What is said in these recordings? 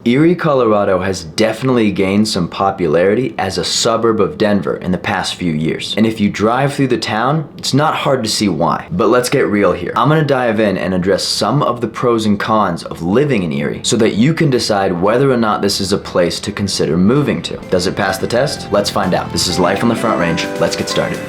Erie, Colorado has definitely gained some popularity as a suburb of Denver in the past few years. And if you drive through the town, it's not hard to see why. But let's get real here. I'm gonna dive in and address some of the pros and cons of living in Erie so that you can decide whether or not this is a place to consider moving to. Does it pass the test? Let's find out. This is Life on the Front Range. Let's get started.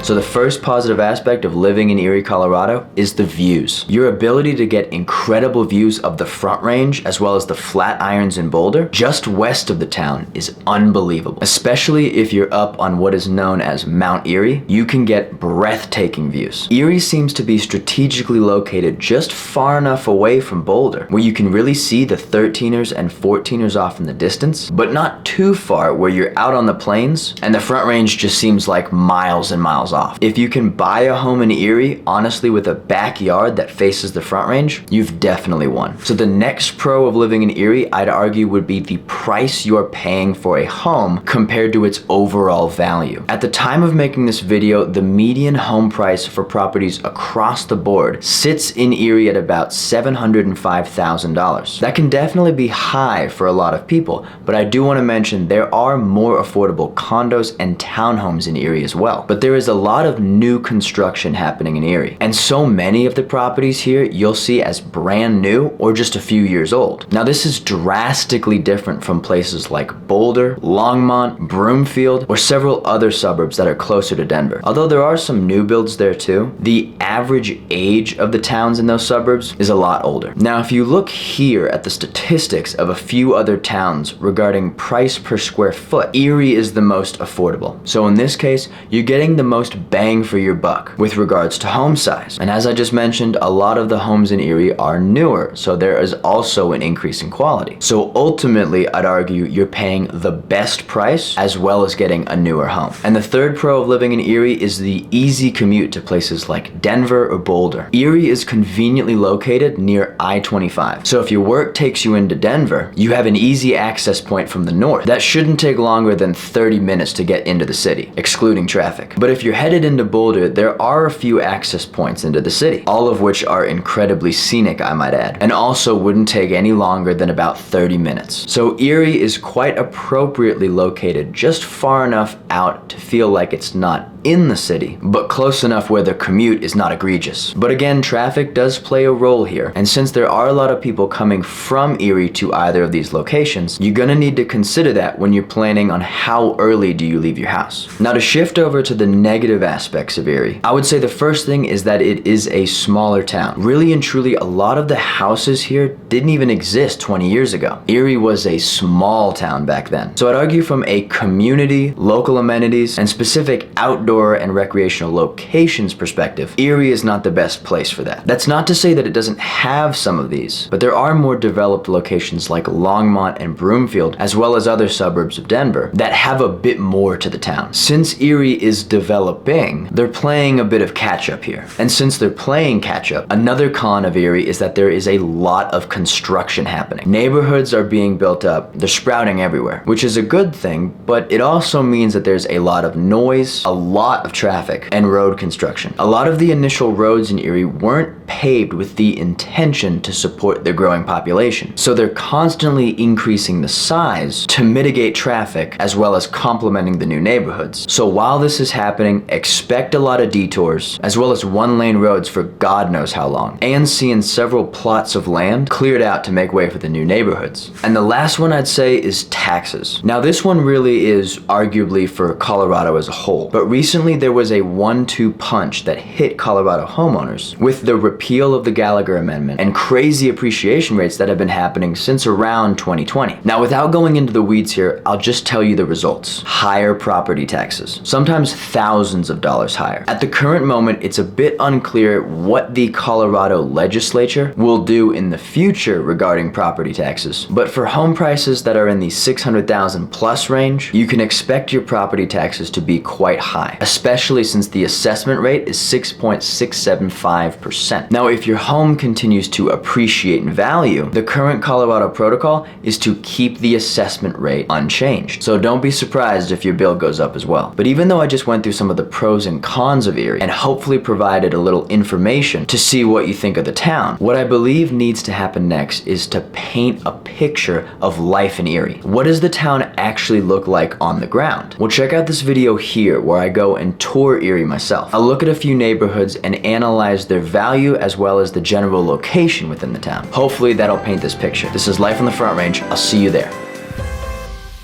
So the first positive aspect of living in Erie, Colorado is the views. Your ability to get incredible views of the Front Range as well as the Flatirons in Boulder just west of the town is unbelievable. Especially if you're up on what is known as Mount Erie, you can get breathtaking views. Erie seems to be strategically located just far enough away from Boulder where you can really see the 13ers and 14ers off in the distance, but not too far where you're out on the plains and the Front Range just seems like miles and miles off. If you can buy a home in Erie, honestly with a backyard that faces the Front Range, you've definitely won. So the next pro of living in Erie, I'd argue, would be the price you're paying for a home compared to its overall value. At the time of making this video, the median home price for properties across the board sits in Erie at about $705,000. That can definitely be high for a lot of people, but I do want to mention there are more affordable condos and townhomes in Erie as well. But there is a lot of new construction happening in Erie, and so many of the properties here you'll see as brand new or just a few years old. Now this is drastically different from places like Boulder, Longmont, Broomfield, or several other suburbs that are closer to Denver. Although there are some new builds there too, the average age of the towns in those suburbs is a lot older. Now if you look here at the statistics of a few other towns regarding price per square foot, Erie is the most affordable. So in this case, you're getting the most bang for your buck with regards to home size. And as I just mentioned, a lot of the homes in Erie are newer, so there is also an increase in quality. So ultimately, I'd argue you're paying the best price as well as getting a newer home. And the third pro of living in Erie is the easy commute to places like Denver or Boulder. Erie is conveniently located near I-25. So if your work takes you into Denver, you have an easy access point from the north. That shouldn't take longer than 30 minutes to get into the city, excluding traffic. But if you're headed into Boulder, there are a few access points into the city, all of which are incredibly scenic, I might add, and also wouldn't take any longer than about 30 minutes. So Erie is quite appropriately located, just far enough out to feel like it's not in the city, but close enough where the commute is not egregious. But again, traffic does play a role here, and since there are a lot of people coming from Erie to either of these locations, you're gonna need to consider that when you're planning on how early do you leave your house. Now to shift over to the negative aspects of Erie, I would say the first thing is that it is a smaller town. Really and truly, a lot of the houses here didn't even exist 20 years ago. Erie was a small town back then. So I'd argue from a community, local amenities, and specific outdoor and recreational locations perspective, Erie is not the best place for that. That's not to say that it doesn't have some of these, but there are more developed locations like Longmont and Broomfield, as well as other suburbs of Denver, that have a bit more to the town. Since Erie is developing, they're playing a bit of catch up here. And since they're playing catch up, another con of Erie is that there is a lot of construction happening. Neighborhoods are being built up, they're sprouting everywhere, which is a good thing, but it also means that there's a lot of noise, a lot of traffic, and road construction. A lot of the initial roads in Erie weren't paved with the intention to support the growing population. So they're constantly increasing the size to mitigate traffic as well as complementing the new neighborhoods. So while this is happening, expect a lot of detours as well as one-lane roads for God knows how long, and seeing several plots of land cleared out to make way for the new neighborhoods. And the last one I'd say is taxes. Now this one really is arguably for Colorado as a whole, but recently there was a 1-2 punch that hit Colorado homeowners with the repeal of the Gallagher Amendment and crazy appreciation rates that have been happening since around 2020. Now without going into the weeds here, I'll just tell you the results. Higher property taxes, sometimes thousands of dollars higher. At the current moment, it's a bit unclear what the Colorado legislature will do in the future regarding property taxes, but for home prices that are in the $600,000 plus range, you can expect your property taxes to be quite high, especially since the assessment rate is 6.675%. Now, if your home continues to appreciate in value, the current Colorado protocol is to keep the assessment rate unchanged. So don't be surprised if your bill goes up as well. But even though I just went through some of the pros and cons of Erie and hopefully provided a little information to see what you think of the town, what I believe needs to happen next is to paint a picture of life in Erie. What does the town actually look like on the ground? Well, check out this video here where I go and tour Erie myself. I'll look at a few neighborhoods and analyze their value as well as the general location within the town. Hopefully that'll paint this picture. This is Life on the Front Range. I'll see you there.